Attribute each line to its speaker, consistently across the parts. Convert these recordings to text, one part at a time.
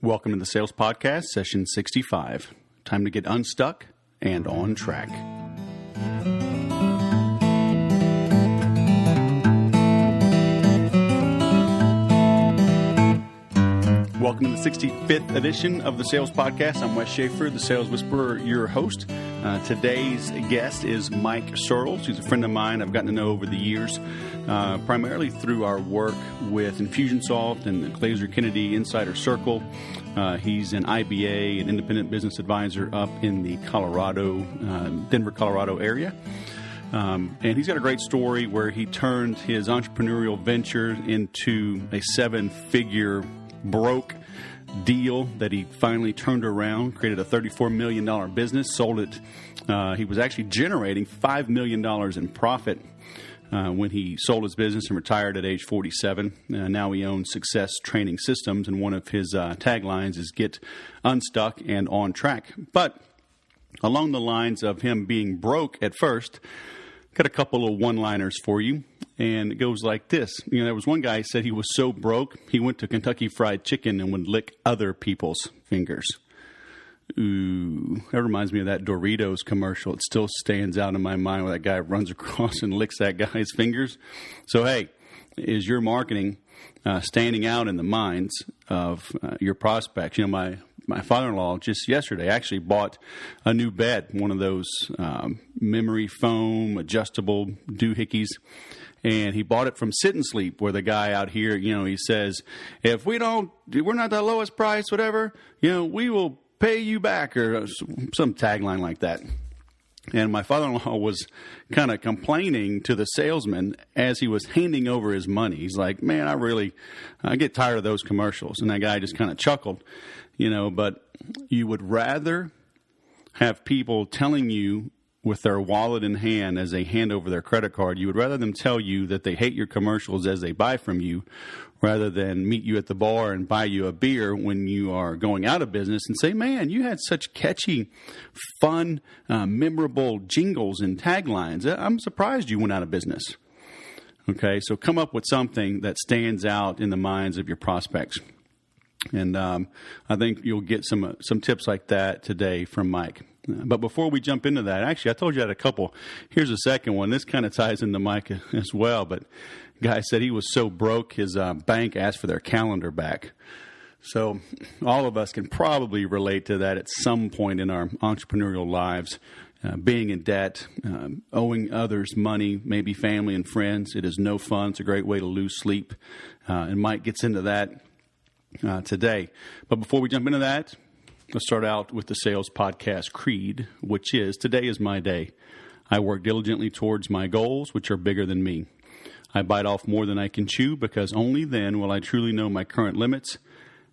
Speaker 1: Welcome to the Sales Podcast, session 65. Time to get unstuck and on track. Welcome to the 65th edition of the Sales Podcast. I'm Wes Schaefer, the Sales Whisperer, your host. Today's guest is Mike Searls. He's a friend of mine I've gotten to know over the years, primarily through our work with Infusionsoft and the Glazer Kennedy Insider Circle. He's an IBA, an independent business advisor up in the Denver, Colorado area. And he's got a great story where he turned his entrepreneurial venture into a seven-figure broke deal that he finally turned around, created a $34 million business, sold it. He was actually generating $5 million in profit when he sold his business and retired at age 47. Now he owns Success Training Systems, and one of his taglines is get unstuck and on track. But along the lines of him being broke at first, got a couple of one-liners for you, and it goes like this. There was one guy who said he was so broke, he went to Kentucky Fried Chicken and would lick other people's fingers. Ooh, that reminds me of that Doritos commercial. It still stands out in my mind where that guy runs across and licks that guy's fingers. So, hey, is your marketing standing out in the minds of your prospects? My father-in-law just yesterday actually bought a new bed, one of those memory foam adjustable doohickeys, and he bought it from Sit and Sleep, where the guy out here, he says, if we're not the lowest price, whatever, we will pay you back, or some tagline like that. And my father-in-law was kind of complaining to the salesman as he was handing over his money. He's like, man, I get tired of those commercials. And that guy just kind of chuckled, but you would rather have people telling you with their wallet in hand as they hand over their credit card, you would rather them tell you that they hate your commercials as they buy from you, rather than meet you at the bar and buy you a beer when you are going out of business and say, man, you had such catchy, fun, memorable jingles and taglines. I'm surprised you went out of business. Okay, so come up with something that stands out in the minds of your prospects. And I think you'll get some tips like that today from Mike. But before we jump into that, actually, I told you I had a couple. Here's a second one. This kind of ties into Mike as well. But the guy said he was so broke, his bank asked for their calendar back. So all of us can probably relate to that at some point in our entrepreneurial lives. Being in debt, owing others money, maybe family and friends. It is no fun. It's a great way to lose sleep. And Mike gets into that today. But before we jump into that, let's start out with the Sales Podcast Creed, which is, today is my day. I work diligently towards my goals, which are bigger than me. I bite off more than I can chew, because only then will I truly know my current limits,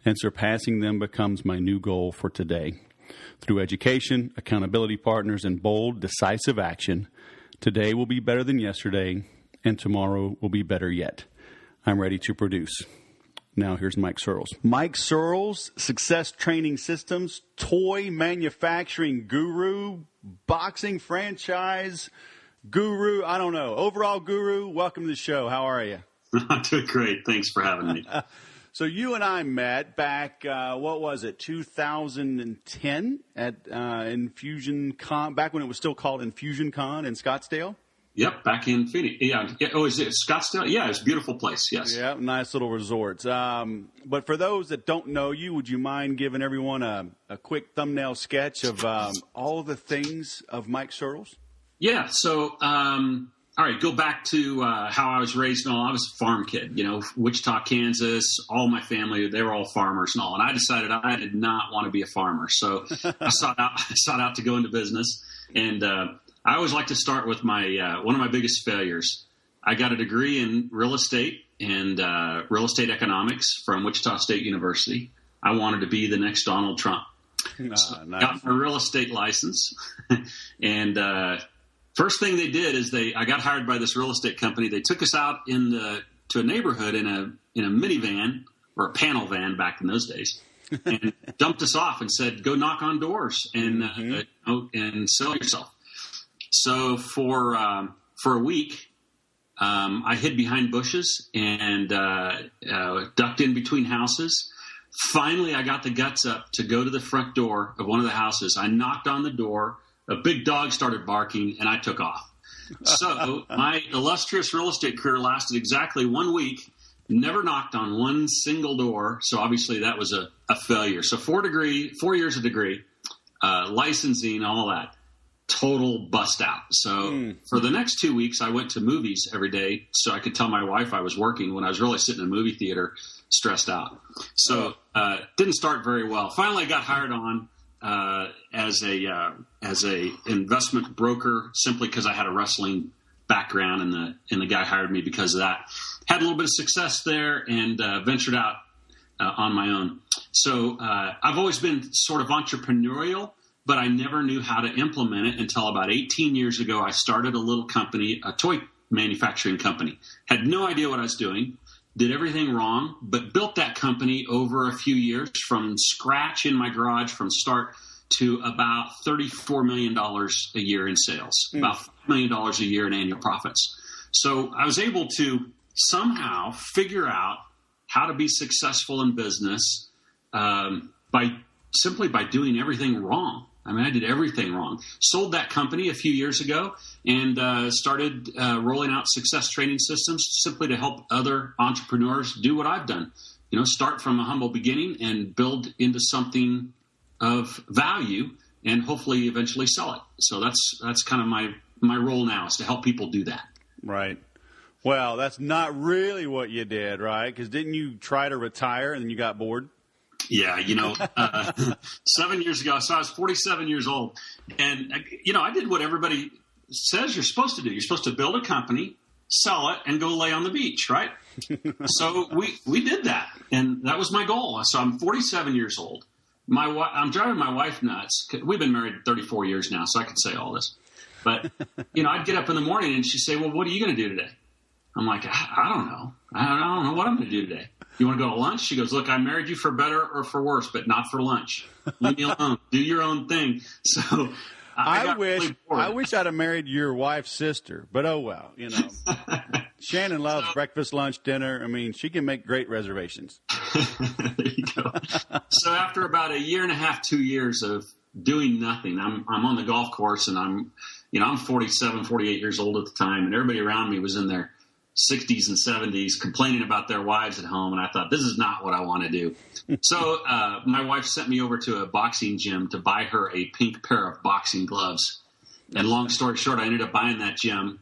Speaker 1: and surpassing them becomes my new goal for today. Through education, accountability partners, and bold, decisive action, today will be better than yesterday, and tomorrow will be better yet. I'm ready to produce. Now, here's Mike Searls. Mike Searls, Success Training Systems, toy manufacturing guru, boxing franchise guru, I don't know, overall guru. Welcome to the show. How are you?
Speaker 2: I'm doing great. Thanks for having me.
Speaker 1: So you and I met back, 2010 at InfusionCon, back when it was still called InfusionCon in Scottsdale?
Speaker 2: Yep, back in Phoenix. Yeah. Oh, is it Scottsdale? Yeah, it's a beautiful place. Yes.
Speaker 1: Yeah, nice little resorts. But for those that don't know you, would you mind giving everyone a quick thumbnail sketch of all of the things of Mike Searls?
Speaker 2: Yeah. So, all right, go back to how I was raised and all. I was a farm kid, Wichita, Kansas. All my family, they were all farmers and all. And I decided I did not want to be a farmer. So I sought out to go into business. And I always like to start with my one of my biggest failures. I got a degree in real estate and real estate economics from Wichita State University. I wanted to be the next Donald Trump. So nice. Got my real estate license. And first thing they did is I got hired by this real estate company. They took us out to a neighborhood in a minivan, or a panel van back in those days, and dumped us off and said, go knock on doors and and sell yourself. So for a week, I hid behind bushes and ducked in between houses, Finally, I got the guts up to go to the front door of one of the houses. I knocked on the door. A big dog started barking, and I took off. So my illustrious real estate career lasted exactly 1 week, never knocked on one single door. So obviously that was a failure. So 4 years of degree, licensing, all that, total bust out. So for the next 2 weeks, I went to movies every day so I could tell my wife I was working when I was really sitting in a movie theater stressed out. So didn't start very well. Finally, I got hired on as a investment broker simply because I had a wrestling background, and the guy hired me because of that. Had a little bit of success there, and ventured out on my own. So I've always been sort of entrepreneurial, but I never knew how to implement it until about 18 years ago. I started a little company, a toy manufacturing company. Had no idea what I was doing. Did everything wrong, but built that company over a few years from scratch in my garage from start to about $34 million a year in sales, about $5 million a year in annual profits. So I was able to somehow figure out how to be successful in business by doing everything wrong. I mean, I did everything wrong. Sold that company a few years ago and started rolling out success training systems simply to help other entrepreneurs do what I've done. You know, start from a humble beginning and build into something of value and hopefully eventually sell it. So that's kind of my role now, is to help people do that.
Speaker 1: Right. Well, that's not really what you did, right? Because didn't you try to retire and then you got bored?
Speaker 2: Yeah, 7 years ago, so I was 47 years old. And, I did what everybody says you're supposed to do. You're supposed to build a company, sell it, and go lay on the beach, right? So we did that, and that was my goal. So I'm 47 years old. I'm driving my wife nuts. We've been married 34 years now, so I could say all this. But, I'd get up in the morning, and she'd say, well, what are you going to do today? I'm like, I don't know. I don't know what I'm going to do today. You want to go to lunch? She goes, look, I married you for better or for worse, but not for lunch. Leave me alone. Do your own thing. So I
Speaker 1: wish I'd have married your wife's sister, but oh well, Shannon loves breakfast, lunch, dinner. I mean, she can make great reservations.
Speaker 2: There you go. So after about a year and a half, 2 years of doing nothing, I'm on the golf course, and I'm 47, 48 years old at the time, and everybody around me was in their 60s and 70s complaining about their wives at home. And I thought, this is not what I want to do. So my wife sent me over to a boxing gym to buy her a pink pair of boxing gloves. And long story short, I ended up buying that gym.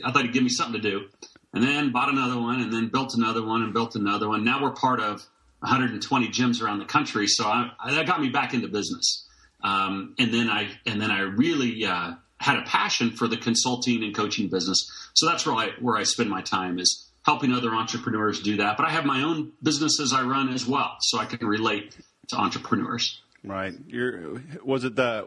Speaker 2: I thought he'd give me something to do. And then bought another one, and then built another one, and built another one. Now we're part of 120 gyms around the country. So that got me back into business. And then I really had a passion for the consulting and coaching business. So that's where I spend my time, is helping other entrepreneurs do that. But I have my own businesses I run as well, so I can relate to entrepreneurs.
Speaker 1: Right. Was it the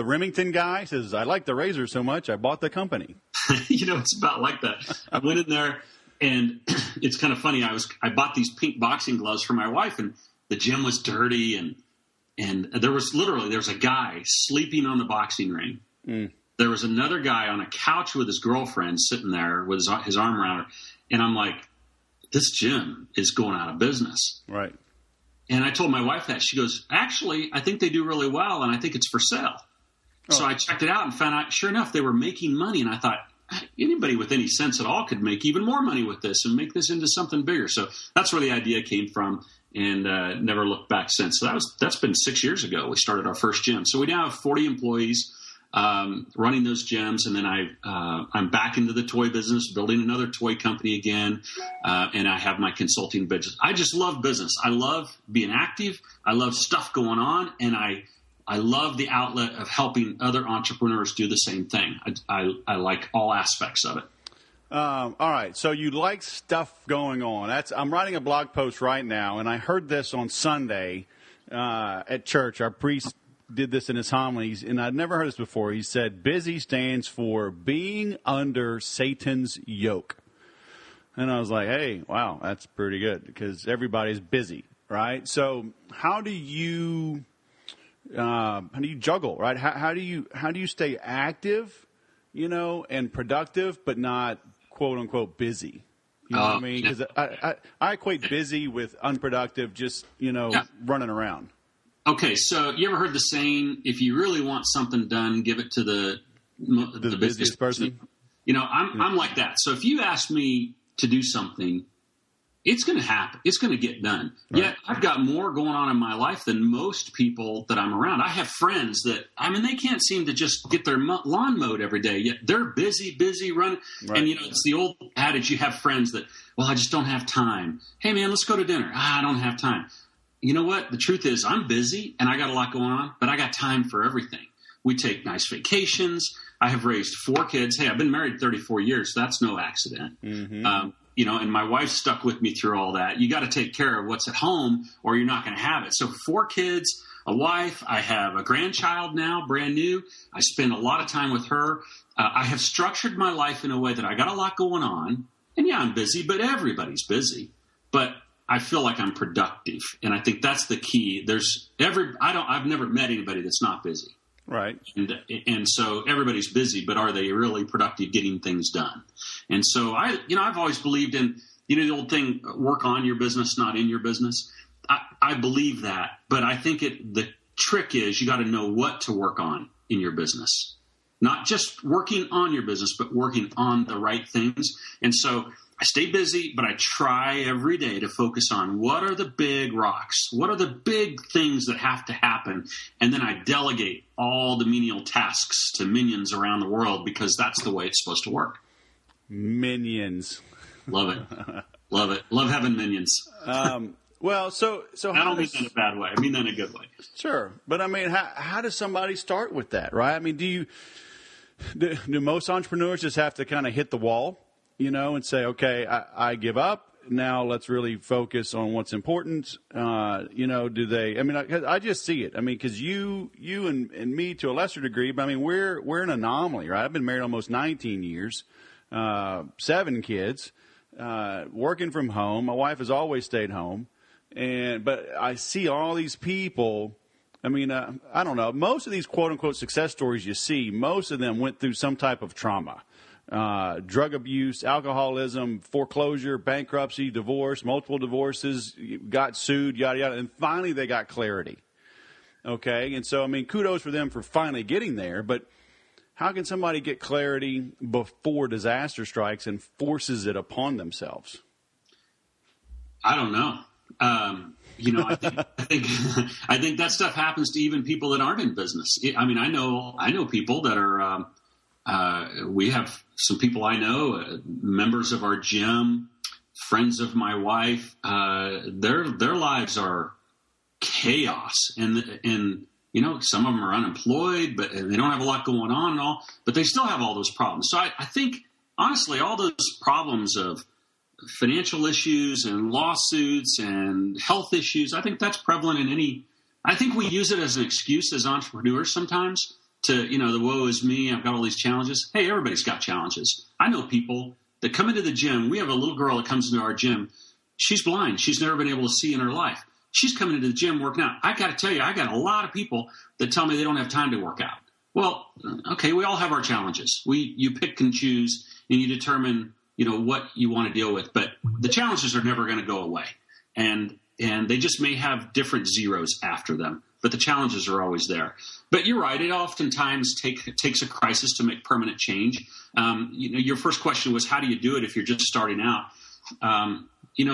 Speaker 1: Remington guy? Says, I like the razor so much, I bought the company.
Speaker 2: It's about like that. I went in there, and it's kind of funny. I bought these pink boxing gloves for my wife, and the gym was dirty, and there was a guy sleeping on the boxing ring. There was another guy on a couch with his girlfriend sitting there with his arm around her. And I'm like, this gym is going out of business.
Speaker 1: Right.
Speaker 2: And I told my wife that. She goes, actually, I think they do really well, and I think it's for sale. Oh. So I checked it out and found out, sure enough, they were making money. And I thought, anybody with any sense at all could make even more money with this and make this into something bigger. So that's where the idea came from, and never looked back since. So that's been 6 years ago. We started our first gym. So we now have 40 employees running those gyms, and then I'm back into the toy business, building another toy company again, and I have my consulting business. I just love business. I love being active. I love stuff going on, and I love the outlet of helping other entrepreneurs do the same thing. I like all aspects of it.
Speaker 1: All right, so you like stuff going on. I'm writing a blog post right now, and I heard this on Sunday at church. Our priest did this in his homilies, and I'd never heard this before. He said, busy stands for being under Satan's yoke. And I was like, hey, wow, that's pretty good, because everybody's busy, right? So how do you juggle, right? How do you stay active, and productive, but not quote unquote busy? You know what I mean? Because I equate busy with unproductive, just, running around.
Speaker 2: Okay, so you ever heard the saying, if you really want something done, give it to the
Speaker 1: busiest person?
Speaker 2: I'm like that. So if you ask me to do something, it's going to happen. It's going to get done. Right. Yet I've got more going on in my life than most people that I'm around. I have friends that, they can't seem to just get their lawn mowed every day. Yet they're busy running. Right. And, it's the old adage, you have friends that, I just don't have time. Hey, man, let's go to dinner. I don't have time. You know what? The truth is I'm busy and I got a lot going on, but I got time for everything. We take nice vacations. I have raised 4 kids. Hey, I've been married 34 years. That's no accident. Mm-hmm. And my wife stuck with me through all that. You got to take care of what's at home or you're not going to have it. So 4 kids, a wife, I have a grandchild now, brand new. I spend a lot of time with her. I have structured my life in a way that I got a lot going on. And yeah, I'm busy, but everybody's busy. But I feel like I'm productive. And I think that's the key. I've never met anybody that's not busy.
Speaker 1: Right.
Speaker 2: And so everybody's busy, but are they really productive getting things done? And so I've always believed in, the old thing, work on your business, not in your business. I believe that, but I think the trick is you got to know what to work on in your business, not just working on your business, but working on the right things. And so I stay busy, but I try every day to focus on what are the big rocks? What are the big things that have to happen? And then I delegate all the menial tasks to minions around the world because that's the way it's supposed to work.
Speaker 1: Minions.
Speaker 2: Love it. Love it. Love having minions.
Speaker 1: So
Speaker 2: I don't mean that in a bad way. I mean that in a good way.
Speaker 1: Sure. But how does somebody start with that, right? Do most entrepreneurs just have to kind of hit the wall? And say, okay, I give up. Now let's really focus on what's important. Do they? I just see it. Because you and me to a lesser degree, but we're an anomaly, right? I've been married almost 19 years, 7 kids, working from home. My wife has always stayed home, but I see all these people. I don't know. Most of these quote unquote success stories you see, most of them went through some type of trauma. Drug abuse, alcoholism, foreclosure, bankruptcy, divorce, multiple divorces, got sued, yada, yada. And finally they got clarity. Okay. And so, kudos for them for finally getting there. But how can somebody get clarity before disaster strikes and forces it upon themselves?
Speaker 2: I don't know. I think that stuff happens to even people that aren't in business. I know people that are, we have some people I know, members of our gym, friends of my wife. Their lives are chaos, and some of them are unemployed, but they don't have a lot going on and all. But they still have all those problems. So I think honestly, all those problems of financial issues and lawsuits and health issues, I think that's prevalent in any. I think we use it as an excuse as entrepreneurs sometimes. The woe is me, I've got all these challenges. Hey, everybody's got challenges. I know people that come into the gym. We have a little girl that comes into our gym. She's blind. She's never been able to see in her life. She's coming into the gym working out. I got to tell you, I got a lot of people that tell me they don't have time to work out. Well, okay, we all have our challenges. You pick and choose and you determine, what you want to deal with. But the challenges are never going to go away. And they just may have different zeros after them. But the challenges are always there. But you're right. It oftentimes takes a crisis to make permanent change. Your first question was, how do you do it if you're just starting out?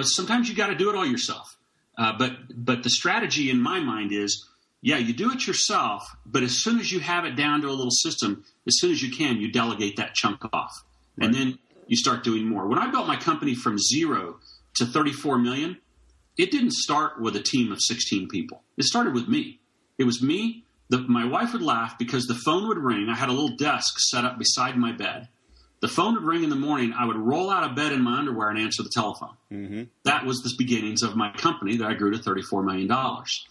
Speaker 2: Sometimes you got to do it all yourself. But the strategy in my mind is, you do it yourself. But as soon as you have it down to a little system, as soon as you can, you delegate that chunk off. Right. And then you start doing more. When I built my company from 0 to 34 million, it didn't start with a team of 16 people. It started with me. It was me. My wife would laugh because the phone would ring. I had a little desk set up beside my bed. The phone would ring in the morning. I would roll out of bed in my underwear and answer the telephone. Mm-hmm. That was the beginnings of my company that I grew to $34 million.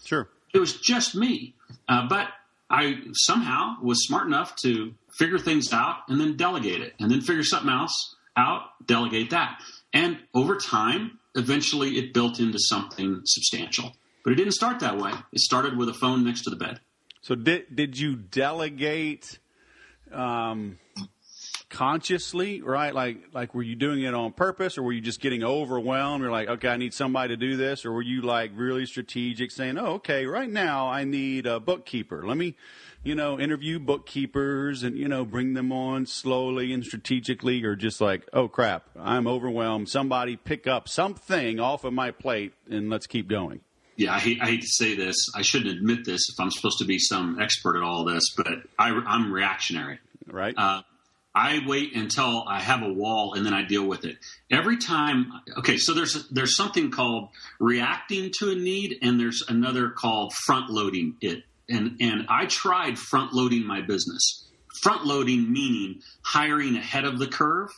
Speaker 1: Sure.
Speaker 2: It was just me. But I somehow was smart enough to figure things out and then delegate it, and then figure something else out, delegate that. And over time, eventually it built into something substantial. But it didn't start that way. It started with a phone next to the bed.
Speaker 1: So did you delegate consciously, right? Like were you doing it on purpose, or were you just getting overwhelmed? You're like, okay, I need somebody to do this, or were you like really strategic, saying, oh, okay, right now I need a bookkeeper. Let me, interview bookkeepers and, bring them on slowly and strategically, or just like, oh crap, I'm overwhelmed. Somebody pick up something off of my plate and let's keep going.
Speaker 2: Yeah, I hate to say this. I shouldn't admit this if I'm supposed to be some expert at all this, but I'm reactionary.
Speaker 1: Right.
Speaker 2: I wait until I have a wall and then I deal with it. Every time, okay, so there's something called reacting to a need, and there's another called front loading it. And I tried front loading my business. Front loading meaning hiring ahead of the curve.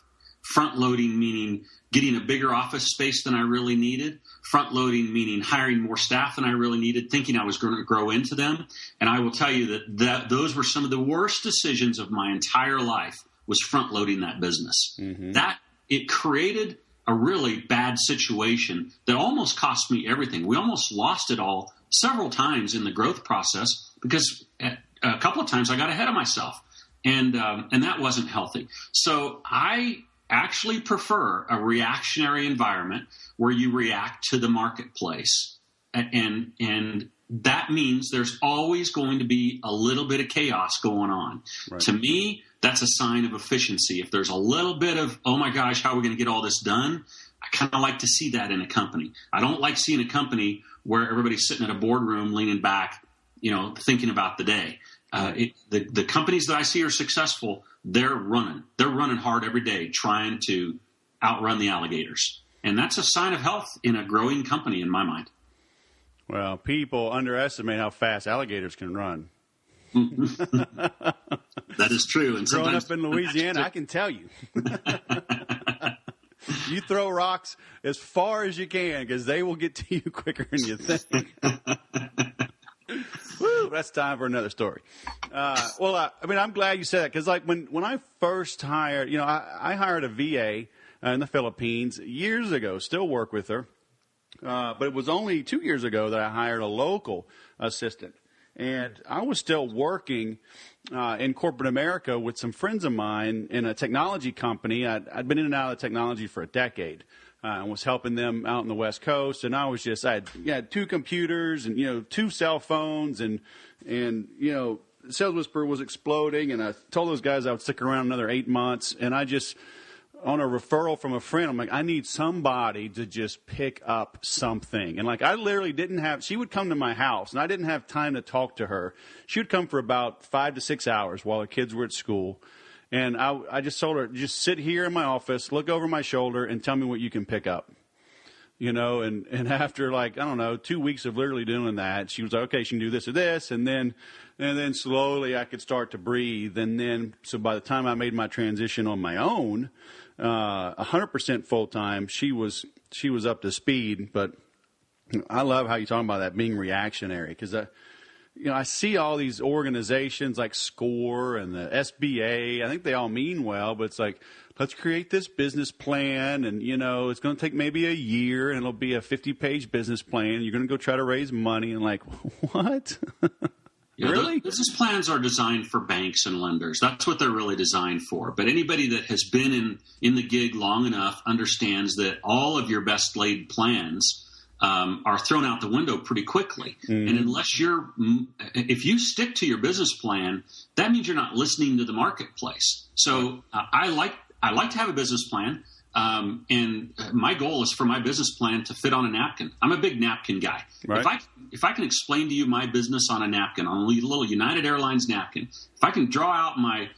Speaker 2: Front loading meaning getting a bigger office space than I really needed. Front loading meaning hiring more staff than I really needed, thinking I was going to grow into them. And I will tell you that those were some of the worst decisions of my entire life, was front loading that business. Mm-hmm. That it created a really bad situation that almost cost me everything. We almost lost it all several times in the growth process because a couple of times I got ahead of myself, and that wasn't healthy. So I actually prefer a reactionary environment where you react to the marketplace, and that means there's always going to be a little bit of chaos going on. Right. To me, that's a sign of efficiency. If there's a little bit of, oh my gosh, how are we going to get all this done? I kind of like to see that in a company. I don't like seeing a company where everybody's sitting at a boardroom leaning back, thinking about the day. The companies that I see are successful, they're running hard every day, trying to outrun the alligators. And that's a sign of health in a growing company, in my mind.
Speaker 1: Well, people underestimate how fast alligators can run.
Speaker 2: That is true. And
Speaker 1: growing up in Louisiana, I can tell you. You throw rocks as far as you can because they will get to you quicker than you think. Woo, that's time for another story. I'm glad you said that because, like, when I first hired, I hired a VA in the Philippines years ago. Still work with her, but it was only 2 years ago that I hired a local assistant, and I was still working in corporate America with some friends of mine in a technology company. I'd been in and out of technology for a decade. And was helping them out on the West Coast, and I had 2 computers and 2 cell phones, and Sales Whisperer was exploding, and I told those guys I would stick around another 8 months, and I just, on a referral from a friend, I'm like, I need somebody to just pick up something. And like, I literally she would come to my house, and I didn't have time to talk to her. She would come for about 5 to 6 hours while the kids were at school. And I just told her, just sit here in my office, look over my shoulder, and tell me what you can pick up. And after 2 weeks of literally doing that, she was like, okay, she can do this or this. And then slowly I could start to breathe. And then, so by the time I made my transition on my own, 100% full time, she was up to speed. But I love how you're talking about that being reactionary, because I see all these organizations like SCORE and the SBA. I think they all mean well, but it's like, let's create this business plan, and, it's going to take maybe a year, and it'll be a 50-page business plan. You're going to go try to raise money, and like, what? Really?
Speaker 2: Business plans are designed for banks and lenders. That's what they're really designed for. But anybody that has been in the gig long enough understands that all of your best laid plans are thrown out the window pretty quickly. Mm-hmm. And if you stick to your business plan, that means you're not listening to the marketplace. So I like to have a business plan. And my goal is for my business plan to fit on a napkin. I'm a big napkin guy. Right. If I can explain to you my business on a napkin, on a little United Airlines napkin, if I can draw out my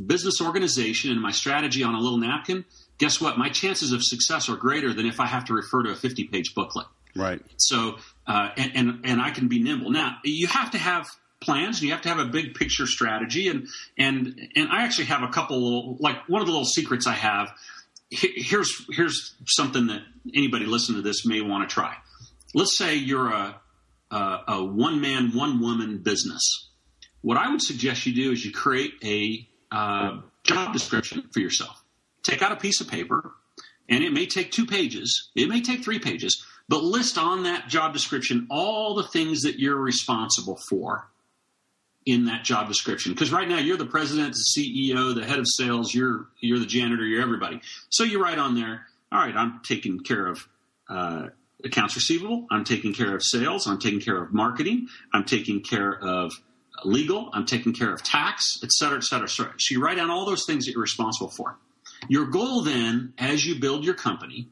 Speaker 2: business organization and my strategy on a little napkin, guess what? My chances of success are greater than if I have to refer to a 50-page booklet.
Speaker 1: Right.
Speaker 2: So, and I can be nimble. Now, you have to have plans, and you have to have a big picture strategy. And I actually have a couple, like one of the little secrets I have. Here's something that anybody listening to this may want to try. Let's say you're a one-man, one-woman business. What I would suggest you do is you create a job description for yourself. Take out a piece of paper, and it may take 2 pages. It may take 3 pages. But list on that job description all the things that you're responsible for. in that job description. Because right now you're the president, the CEO, the head of sales, you're the janitor, you're everybody. So you write on there, all right, I'm taking care of accounts receivable, I'm taking care of sales, I'm taking care of marketing, I'm taking care of legal, I'm taking care of tax, et cetera, et cetera. So you write down all those things that you're responsible for. Your goal then, as you build your company,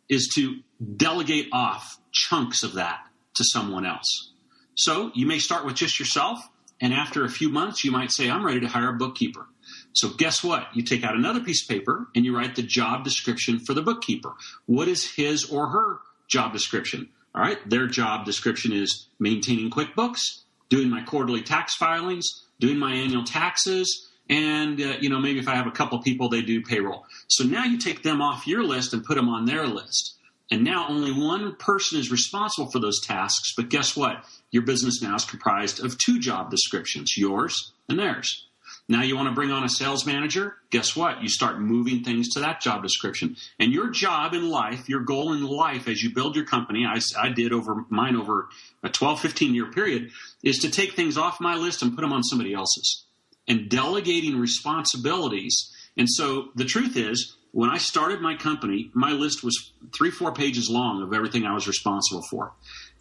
Speaker 2: is to delegate off chunks of that to someone else. So you may start with just yourself, and after a few months, you might say, I'm ready to hire a bookkeeper. So guess what? You take out another piece of paper and you write the job description for the bookkeeper. What is his or her job description? All right, their job description is maintaining QuickBooks, doing my quarterly tax filings, doing my annual taxes, and maybe if I have a couple people, they do payroll. So now you take them off your list and put them on their list. And now only one person is responsible for those tasks. But guess what? Your business now is comprised of two job descriptions, yours and theirs. Now you want to bring on a sales manager. Guess what? You start moving things to that job description. And your job in life, your goal in life as you build your company, I did over mine over a 12, 15-year period, is to take things off my list and put them on somebody else's. And delegating responsibilities. And so the truth is, when I started my company, my list was 3-4 pages long of everything I was responsible for.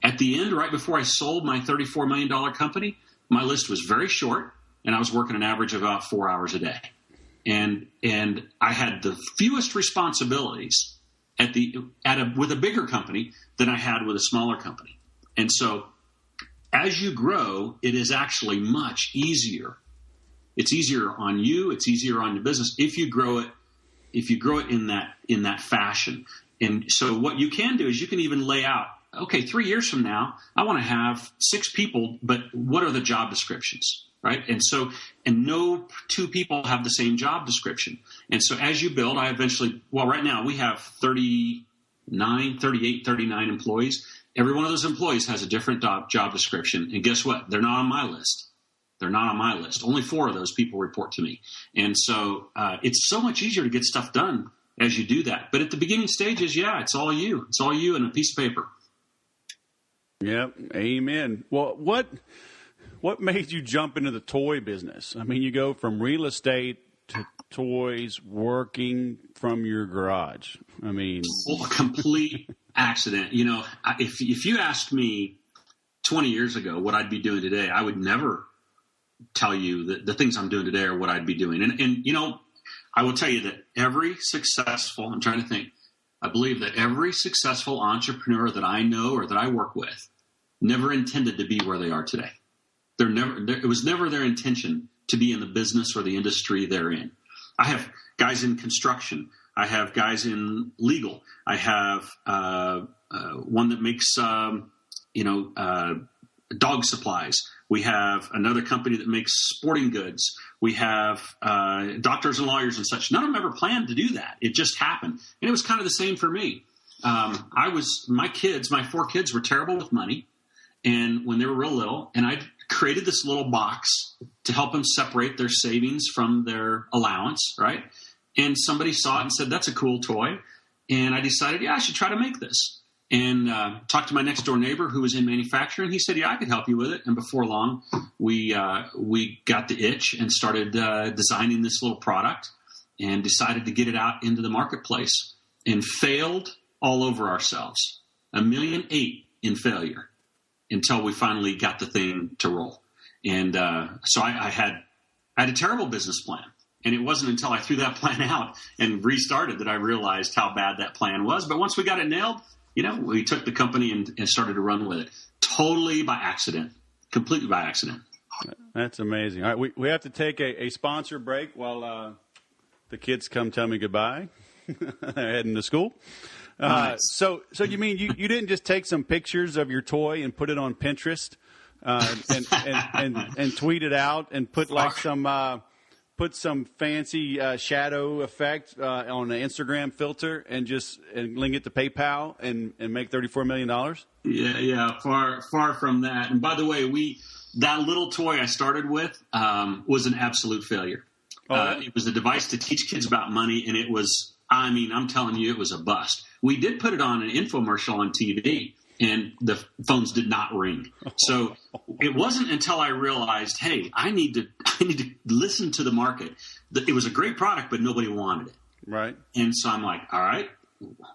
Speaker 2: At the end, right before I sold my $34 million company, my list was very short, and I was working an average of about 4 hours a day. And I had the fewest responsibilities with a bigger company than I had with a smaller company. And so as you grow, it is actually much easier. It's easier on you. It's easier on your business if you grow it in that fashion. And so what you can do is you can even lay out, okay, 3 years from now, I want to have 6 people, but what are the job descriptions, right? And no 2 people have the same job description. And so as you build, right now we have 38, 39 employees. Every one of those employees has a different job description. And guess what? They're not on my list. They're not on my list. Only 4 of those people report to me. And so it's so much easier to get stuff done as you do that. But at the beginning stages, it's all you. It's all you and a piece of paper.
Speaker 1: Yep. Amen. Well, what made you jump into the toy business? I mean, you go from real estate to toys, working from your garage. I mean,
Speaker 2: a complete accident. If you asked me 20 years ago what I'd be doing today, I would never tell you that the things I'm doing today are what I'd be doing. And I will tell you that I believe that every successful entrepreneur that I know or that I work with never intended to be where they are today. It was never their intention to be in the business or the industry they're in. I have guys in construction. I have guys in legal. I have one that makes dog supplies. We have another company that makes sporting goods. We have doctors and lawyers and such. None of them ever planned to do that. It just happened. And it was kind of the same for me. My 4 kids were terrible with money. And when they were real little, and I created this little box to help them separate their savings from their allowance, right? And somebody saw it and said, that's a cool toy. And I decided, I should try to make this. And talked to my next door neighbor who was in manufacturing. He said, I could help you with it. And before long, we got the itch and started designing this little product and decided to get it out into the marketplace and failed all over ourselves. $1.8 million in failure until we finally got the thing to roll. And so I had a terrible business plan. And it wasn't until I threw that plan out and restarted that I realized how bad that plan was. But once we got it nailed, we took the company and started to run with it totally by accident, completely by accident.
Speaker 1: That's amazing. All right, we have to take a sponsor break while the kids come tell me goodbye. They're heading to school. Nice. So you mean you didn't just take some pictures of your toy and put it on Pinterest and tweet it out and put put some fancy shadow effect on an Instagram filter and link it to PayPal and make $34 million?
Speaker 2: Yeah, far from that. And by the way, that little toy I started with was an absolute failure. It was a device to teach kids about money, and it was, I'm telling you, it was a bust. We did put it on an infomercial on TV, and the phones did not ring. So it wasn't until I realized, hey, I need to listen to the market. It was a great product, but nobody wanted it.
Speaker 1: Right.
Speaker 2: And so I'm like, all right,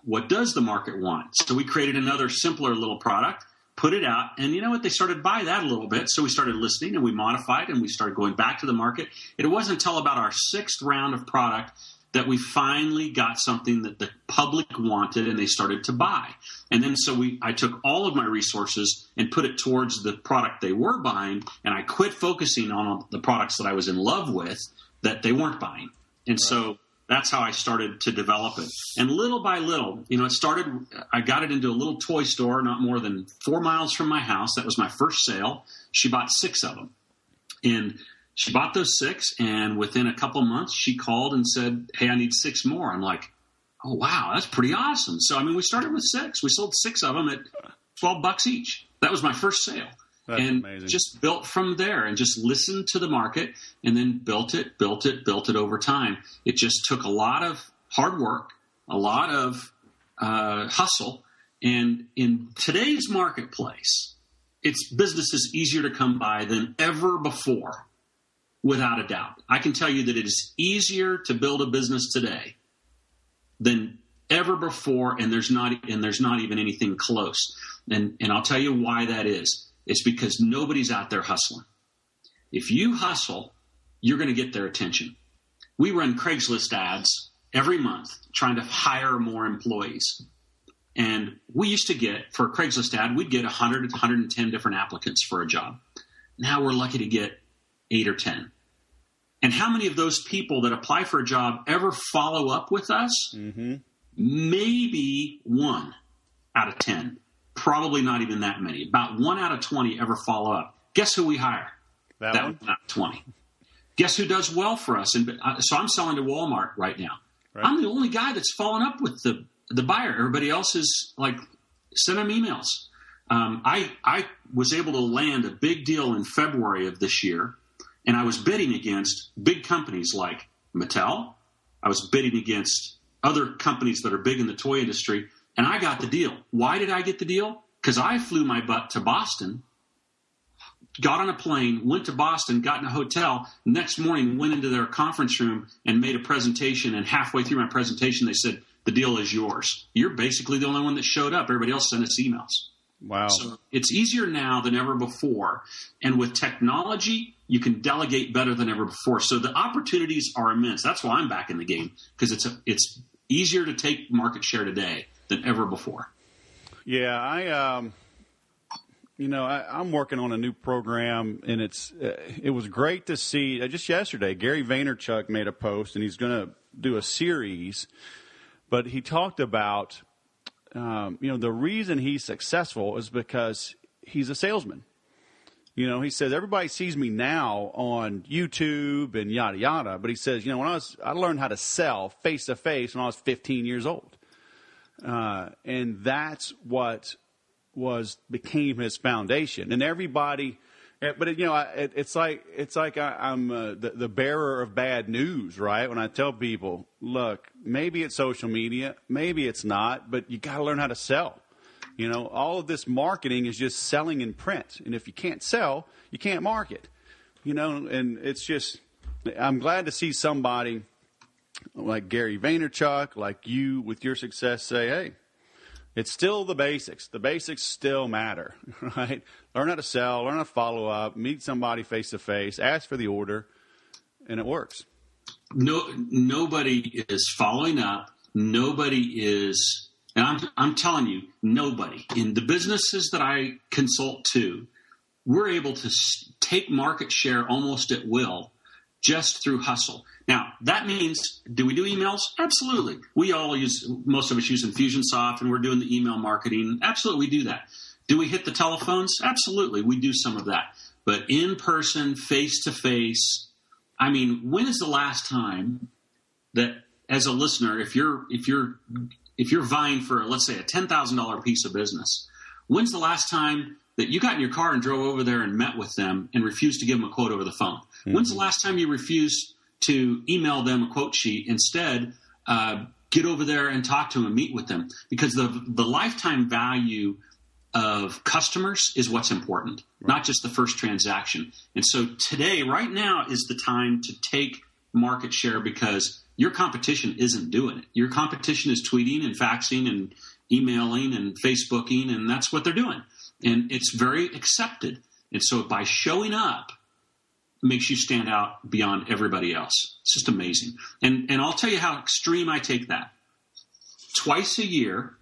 Speaker 2: what does the market want? So we created another simpler little product, put it out, and you know what? They started to buy that a little bit. So we started listening, and we modified, and we started going back to the market. It wasn't until about our 6th round of product that we finally got something that the public wanted, and they started to buy. And then I took all of my resources and put it towards the product they were buying, and I quit focusing on the products that I was in love with that they weren't buying. And so that's how I started to develop it. And little by little, I got it into a little toy store not more than 4 miles from my house. That was my first sale. She bought 6 of them. And she bought those 6, and within a couple months, she called and said, hey, I need 6 more. I'm like, oh, wow, that's pretty awesome. So, we started with 6. We sold 6 of them at $12 each. That was my first sale.
Speaker 1: That's amazing.
Speaker 2: Just built from there and just listened to the market and then built it over time. It just took a lot of hard work, a lot of hustle. And in today's marketplace, business is easier to come by than ever before. Without a doubt. I can tell you that it is easier to build a business today than ever before, and there's not even anything close. And I'll tell you why that is. It's because nobody's out there hustling. If you hustle, you're going to get their attention. We run Craigslist ads every month trying to hire more employees. And we used to get, for a Craigslist ad, we'd get 100, 110 different applicants for a job. Now we're lucky to get 8 or 10. And how many of those people that apply for a job ever follow up with us? Mm-hmm. Maybe 1 out of 10. Probably not even that many. About 1 out of 20 ever follow up. Guess who we hire? That 1 out of 20. Guess who does well for us? And so I'm selling to Walmart right now. Right. I'm the only guy that's following up with the buyer. Everybody else is like, send them emails. I was able to land a big deal in February of this year. And I was bidding against big companies like Mattel. I was bidding against other companies that are big in the toy industry, and I got the deal. Why did I get the deal? Because I flew my butt to Boston, got on a plane, went to Boston, got in a hotel. Next morning, went into their conference room and made a presentation, and halfway through my presentation, they said, the deal is yours. You're basically the only one that showed up. Everybody else sent us emails.
Speaker 1: Wow.
Speaker 2: So it's easier now than ever before. And with technology, you can delegate better than ever before. So the opportunities are immense. That's why I'm back in the game, because it's easier to take market share today than ever before.
Speaker 1: Yeah, I'm working on a new program, and it was great to see. Just yesterday, Gary Vaynerchuk made a post, and he's going to do a series, but he talked about the reason he's successful is because he's a salesman. He says, everybody sees me now on YouTube and yada, yada. But he says, I learned how to sell face to face when I was 15 years old. And that's what became his foundation. And everybody, but it's like I'm the bearer of bad news, right? When I tell people, look, maybe it's social media, maybe it's not, but you got to learn how to sell. All of this marketing is just selling in print. And if you can't sell, you can't market. And it's just, I'm glad to see somebody like Gary Vaynerchuk, like you with your success say, hey, it's still the basics. The basics still matter, right? Learn how to sell, learn how to follow up, meet somebody face to face, ask for the order, and it works.
Speaker 2: Nobody is following up. Nobody is... And I'm telling you, nobody. In the businesses that I consult to, we're able to take market share almost at will just through hustle. Now, that means, do we do emails? Absolutely. Most of us use Infusionsoft, and we're doing the email marketing. Absolutely, we do that. Do we hit the telephones? Absolutely, we do some of that. But in person, face to face, when is the last time that, as a listener, if you're vying for, let's say, a $10,000 piece of business, when's the last time that you got in your car and drove over there and met with them and refused to give them a quote over the phone? Mm-hmm. When's the last time you refused to email them a quote sheet? Instead, get over there and talk to them and meet with them, because the lifetime value of customers is what's important, not just the first transaction. And so today, right now, is the time to take market share because your competition isn't doing it. Your competition is tweeting and faxing and emailing and Facebooking, and that's what they're doing. And it's very accepted. And so by showing up, makes you stand out beyond everybody else. It's just amazing. And I'll tell you how extreme I take that. Twice a year,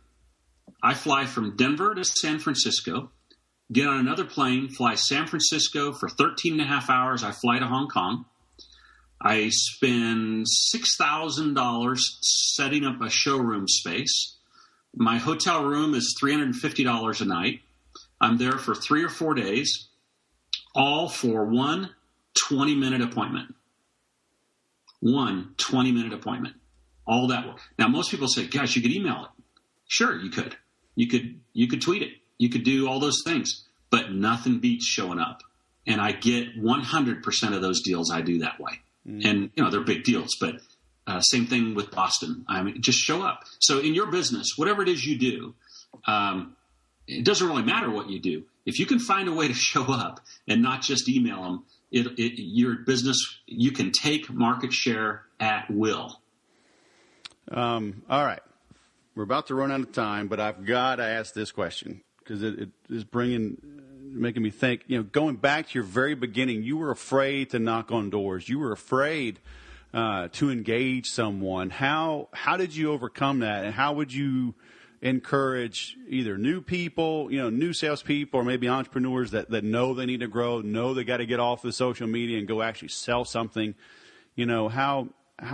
Speaker 2: I fly from Denver to San Francisco, get on another plane, fly San Francisco for 13 and a half hours. I fly to Hong Kong. I spend $6,000 setting up a showroom space. My hotel room is $350 a night. I'm there for 3 or 4 days, all for one 20-minute appointment. One 20-minute appointment. All that work. Now, most people say, gosh, you could email it. Sure, you could. You could tweet it. You could do all those things. But nothing beats showing up. And I get 100% of those deals I do that way. And, they're big deals. But same thing with Boston. I mean, just show up. So in your business, whatever it is you do, it doesn't really matter what you do. If you can find a way to show up and not just email them, your business, you can take market share at will.
Speaker 1: All right. We're about to run out of time, but I've got to ask this question because it is making me think, going back to your very beginning, you were afraid to knock on doors. You were afraid to engage someone. How did you overcome that? And how would you encourage either new people, new salespeople, or maybe entrepreneurs that know they need to grow, know they got to get off of social media and go actually sell something? How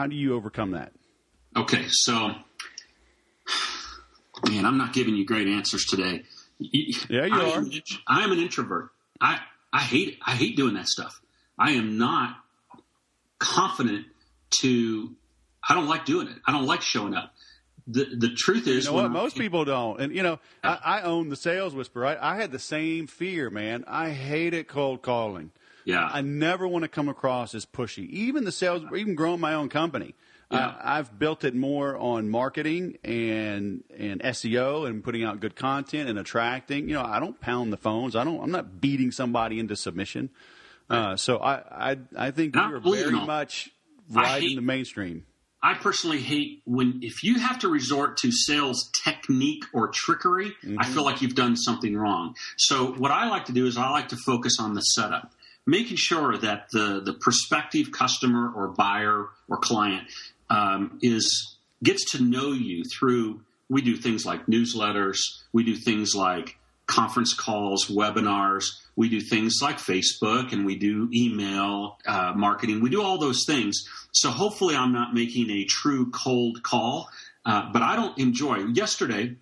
Speaker 1: do you overcome that?
Speaker 2: Okay, so, man, I'm not giving you great answers today.
Speaker 1: Yeah, you are.
Speaker 2: I am an introvert. I hate it. I hate doing that stuff. I am not confident I don't like doing it. I don't like showing up. The truth is,
Speaker 1: most people don't. And, I own the Sales Whisperer. I had the same fear, man. I hated cold calling.
Speaker 2: Yeah.
Speaker 1: I never want to come across as pushy. Even growing my own company. Yeah. I've built it more on marketing and SEO and putting out good content and attracting. I don't pound the phones. I'm not beating somebody into submission. So I think you're very much right in the mainstream.
Speaker 2: I personally hate if you have to resort to sales technique or trickery, I feel like you've done something wrong. So what I like to do is I like to focus on the setup, making sure that the prospective customer or buyer or client gets to know you through. We do things like newsletters. We do things like conference calls, webinars. We do things like Facebook, and we do email marketing. We do all those things. So hopefully I'm not making a true cold call, but I don't enjoy. Yesterday,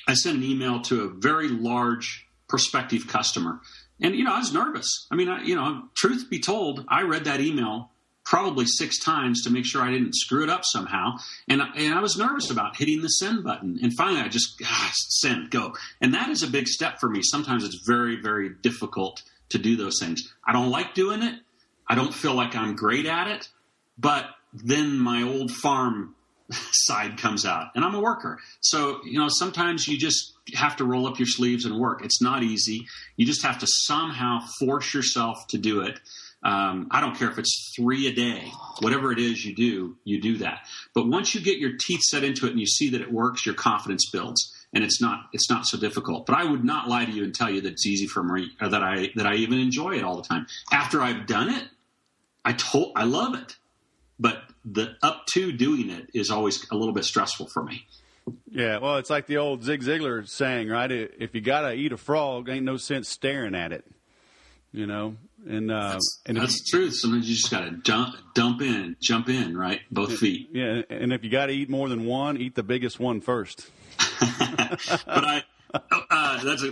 Speaker 2: I sent an email to a very large prospective customer, and I was nervous. I mean, truth be told, I read that email probably 6 times to make sure I didn't screw it up somehow. And I was nervous about hitting the send button. And finally, I just, send, go. And that is a big step for me. Sometimes it's very, very difficult to do those things. I don't like doing it. I don't feel like I'm great at it. But then my old farm side comes out, and I'm a worker. So, sometimes you just have to roll up your sleeves and work. It's not easy. You just have to somehow force yourself to do it. I don't care if it's 3 a day, whatever it is you do that. But once you get your teeth set into it and you see that it works, your confidence builds, and it's not so difficult. But I would not lie to you and tell you that it's easy for me, or that I even enjoy it all the time. After I've done it, I love it. But the up to doing it is always a little bit stressful for me.
Speaker 1: Yeah, well, it's like the old Zig Ziglar saying, right? If you got to eat a frog, ain't no sense staring at it. And
Speaker 2: that's the truth. Sometimes you just got to jump in, right? Both feet.
Speaker 1: Yeah, and if you got to eat more than one, eat the biggest one first.
Speaker 2: But that's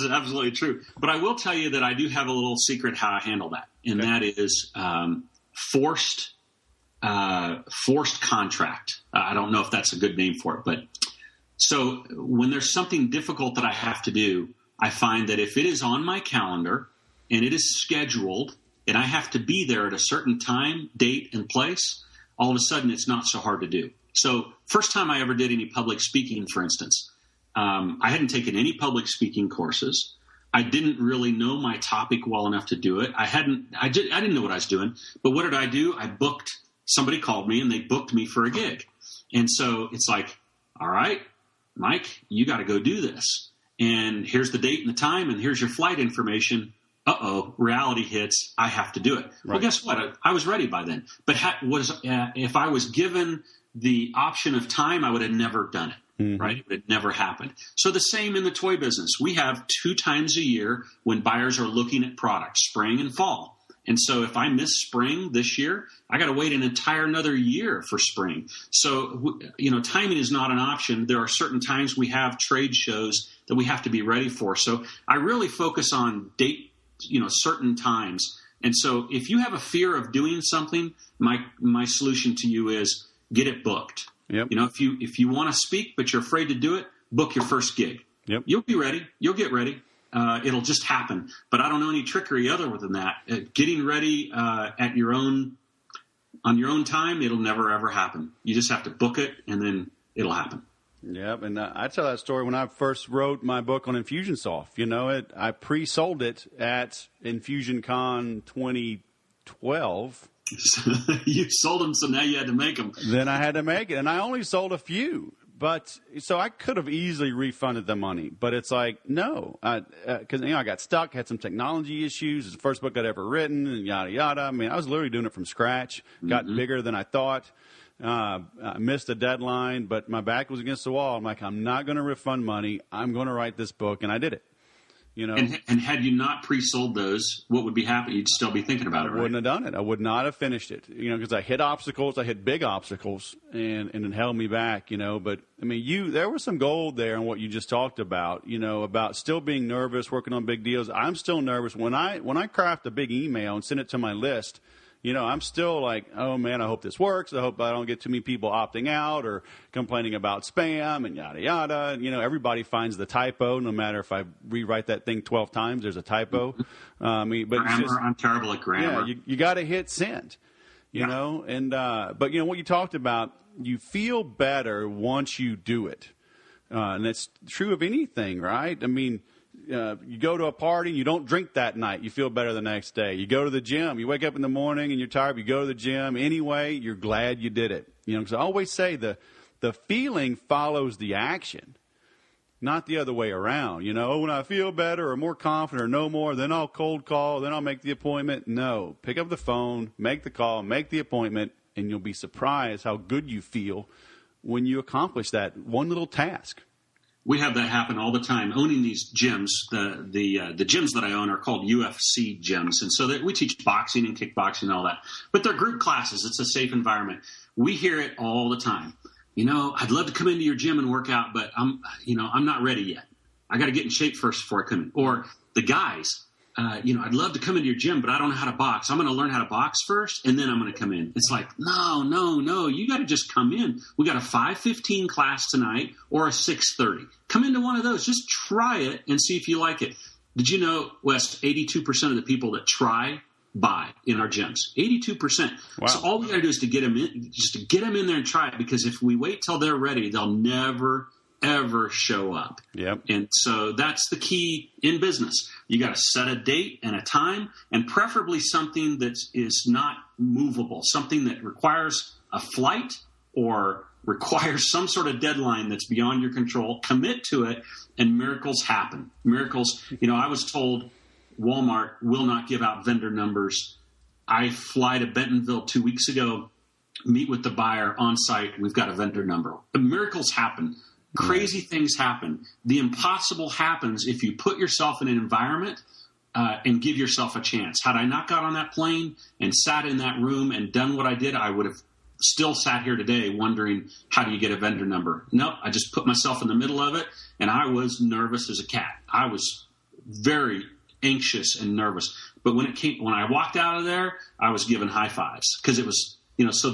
Speaker 2: absolutely true. But I will tell you that I do have a little secret how I handle that, and that is forced contract. I don't know if that's a good name for it, but so when there's something difficult that I have to do, I find that if it is on my calendar and it is scheduled and I have to be there at a certain time, date, and place, all of a sudden it's not so hard to do. So first time I ever did any public speaking, for instance, I hadn't taken any public speaking courses. I didn't really know my topic well enough to do it. I didn't know what I was doing. But what did I do? Somebody called me and they booked me for a gig. And so it's like, all right, Mike, you got to go do this. And here's the date and the time, and here's your flight information. Uh-oh, reality hits. I have to do it. Right. Well, guess what? I was ready by then. But if I was given the option of time, I would have never done it. Mm-hmm. Right? It would have never happened. So the same in the toy business. We have 2 times a year when buyers are looking at products, spring and fall. And so if I miss spring this year, I got to wait an entire another year for spring. So, timing is not an option. There are certain times we have trade shows that we have to be ready for. So I really focus on certain times. And so if you have a fear of doing something, my solution to you is get it booked. Yep. If you want to speak, but you're afraid to do it, book your first gig. Yep. You'll be ready. You'll get ready. It'll just happen. But I don't know any trickery other than that. Getting ready on your own time, it'll never, ever happen. You just have to book it, and then it'll happen.
Speaker 1: Yep, and I tell that story when I first wrote my book on Infusionsoft. I pre-sold it at InfusionCon 2012.
Speaker 2: You sold them, so now you had to make them.
Speaker 1: Then I had to make it, and I only sold a few. But so I could have easily refunded the money, but it's like, no, because I got stuck, had some technology issues. It's the first book I'd ever written, and yada yada. I mean, I was literally doing it from scratch. Got bigger than I thought. I missed a deadline, but my back was against the wall. I'm like, I'm not going to refund money. I'm going to write this book, and I did it.
Speaker 2: And had you not pre-sold those, what would be happening? You'd still be thinking about it, right?
Speaker 1: I wouldn't have done it. I would not have finished it, because I hit obstacles. I hit big obstacles, and it held me back, But, I mean, there was some gold there in what you just talked about, about still being nervous, working on big deals. I'm still nervous. When I craft a big email and send it to my list, I'm still like, oh, man, I hope this works. I hope I don't get too many people opting out or complaining about spam and yada, yada. Everybody finds the typo. No matter if I rewrite that thing 12 times, there's a typo.
Speaker 2: Grammar, I'm terrible at grammar.
Speaker 1: Yeah, you got to hit send, you know. And but, what you talked about, you feel better once you do it. And that's true of anything, right? I mean, you go to a party, you don't drink that night, you feel better the next day. You go to the gym, you wake up in the morning and you're tired, you go to the gym anyway, you're glad you did it. Because I always say the feeling follows the action, not the other way around. When I feel better or more confident or no more, then I'll cold call, then I'll make the appointment. No, pick up the phone, make the call, make the appointment, and you'll be surprised how good you feel when you accomplish that one little task.
Speaker 2: We have that happen all the time. Owning these gyms, the gyms that I own are called UFC gyms, and so we teach boxing and kickboxing and all that. But they're group classes. It's a safe environment. We hear it all the time. I'd love to come into your gym and work out, but I'm not ready yet. I got to get in shape first before I come in. Or the guys, I'd love to come into your gym, but I don't know how to box. I'm going to learn how to box first, and then I'm going to come in. It's like, no. You got to just come in. We got a 5:15 class tonight or a 6:30. Come into one of those. Just try it and see if you like it. Did you know, Wes, 82% of the people that try buy in our gyms? 82%. Wow. So all we got to do is to get them in, just to get them in there and try it, because if we wait till they're ready, they'll never ever show up.
Speaker 1: Yep.
Speaker 2: And so that's the key in business. You got to set a date and a time, and preferably something that is not movable, something that requires a flight or requires some sort of deadline that's beyond your control. Commit to it, and miracles happen. Miracles. I was told Walmart will not give out vendor numbers. I fly to Bentonville 2 weeks ago, meet with the buyer on site. We've got a vendor number. The miracles happen. Crazy things happen. The impossible happens if you put yourself in an environment and give yourself a chance. Had I not got on that plane and sat in that room and done what I did, I would have still sat here today wondering, how do you get a vendor number? Nope, I just put myself in the middle of it, and I was nervous as a cat. I was very anxious and nervous. But when I walked out of there, I was given high fives, because it was, so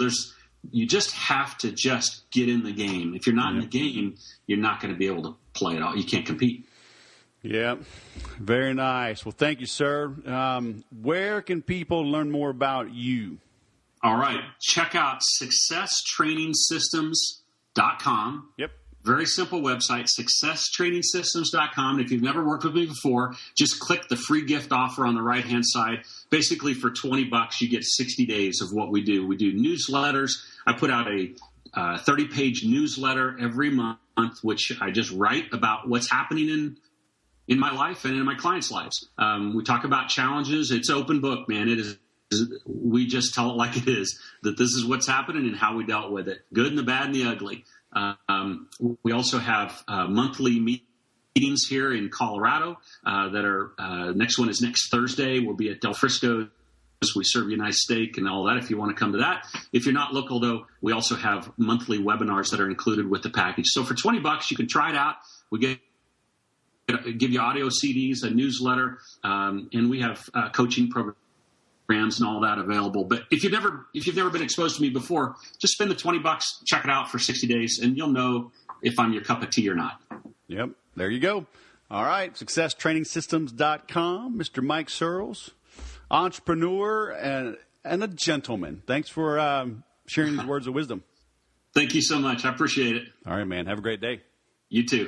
Speaker 2: you just have to just get in the game. If you're not in the game, you're not going to be able to play it all. You can't compete.
Speaker 1: Yeah, very nice. Well, thank you, sir. Where can people learn more about you?
Speaker 2: All right. Check out successtrainingsystems.com.
Speaker 1: Yep.
Speaker 2: very simple website, successtrainingsystems.com. And if you've never worked with me before, just click the free gift offer on the right-hand side. Basically, for $20, you get 60 days of what we do. We do newsletters. I put out a 30-page newsletter every month, which I just write about what's happening in my life and in my clients' lives. We talk about challenges. It's open book, man. It is. We just tell it like it is, that this is what's happening and how we dealt with it, good and the bad and the ugly. We also have monthly meetings here in Colorado that are next one is next Thursday. We'll be at Del Frisco's. We serve you nice steak and all that if you want to come to that. If you're not local, though, we also have monthly webinars that are included with the package. So for $20, you can try it out. We give you audio CDs, a newsletter, and we have coaching programs and all that available. But if you've never been exposed to me before, just spend the $20, check it out for 60 days, and you'll know if I'm your cup of tea or not.
Speaker 1: Yep, there you go. All right, successtrainingsystems.com, Mr. Mike Searls, entrepreneur and a gentleman. Thanks for sharing these words of wisdom.
Speaker 2: Thank you so much. I appreciate it.
Speaker 1: All right, man. Have a great day.
Speaker 2: You too.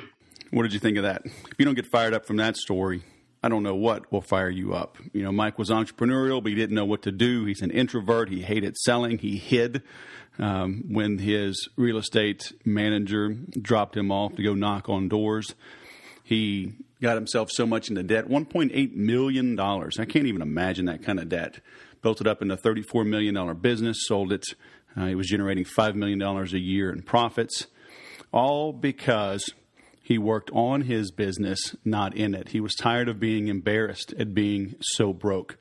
Speaker 1: What did you think of that? If you don't get fired up from that story, I don't know what will fire you up. You know, Mike was entrepreneurial, but he didn't know what to do. He's an introvert. He hated selling. He hid when his real estate manager dropped him off to go knock on doors. He got himself so much into debt, $1.8 million. I can't even imagine that kind of debt. Built it up into a $34 million business, sold it. He was generating $5 million a year in profits, all because he worked on his business, not in it. He was tired of being embarrassed at being so broke.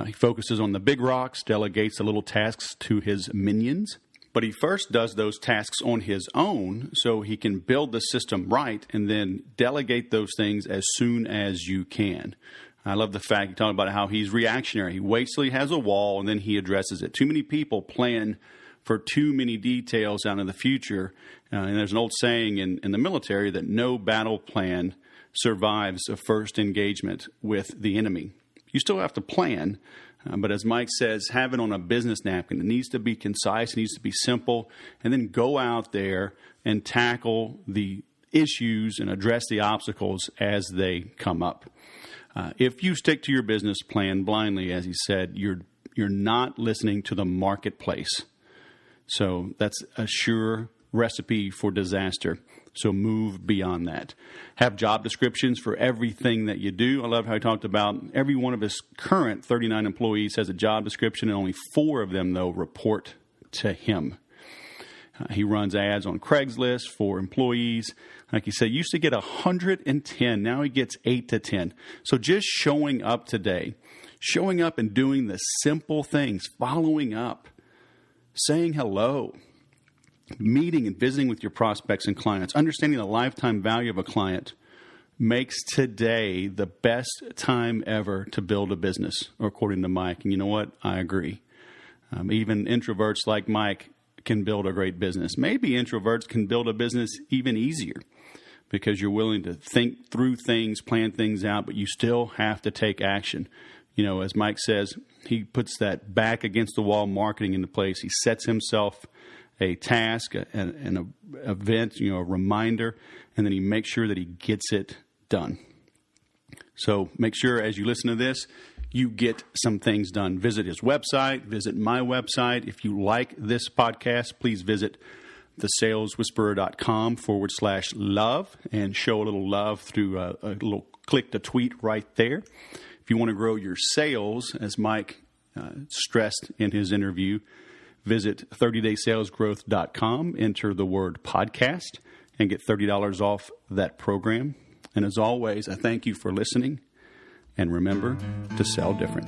Speaker 1: He focuses on the big rocks, delegates the little tasks to his minions. But he first does those tasks on his own so he can build the system right and then delegate those things as soon as you can. I love the fact you talk about how he's reactionary. He waits till he has a wall and then he addresses it. Too many people plan for too many details out in the future. And there's an old saying in the military that no battle plan survives a first engagement with the enemy. You still have to plan, but as Mike says, have it on a business napkin. It needs to be concise, it needs to be simple, and then go out there and tackle the issues and address the obstacles as they come up. If you stick to your business plan blindly, as he said, you're not listening to the marketplace. So that's a sure recipe for disaster. So move beyond that. Have job descriptions for everything that you do. I love how he talked about every one of his current 39 employees has a job description, and only 4 of them, though, report to him. He runs ads on Craigslist for employees. Like he said, used to get 110. Now he gets 8 to 10. So just showing up today, showing up and doing the simple things, following up, saying hello, meeting and visiting with your prospects and clients, understanding the lifetime value of a client makes today the best time ever to build a business, according to Mike. And you know what? I agree. Even introverts like Mike can build a great business. Maybe introverts can build a business even easier because you're willing to think through things, plan things out, but you still have to take action. You know, as Mike says, he puts that back against the wall marketing into place. He sets himself a task, an event, a reminder, and then he makes sure that he gets it done. So make sure as you listen to this, you get some things done. Visit his website, visit my website. If you like this podcast, please visit thesaleswhisperer.com/love and show a little love through a little click to tweet right there. If you want to grow your sales, as Mike stressed in his interview, visit 30daysalesgrowth.com, enter the word podcast, and get $30 off that program. And as always, I thank you for listening. And remember to sell different.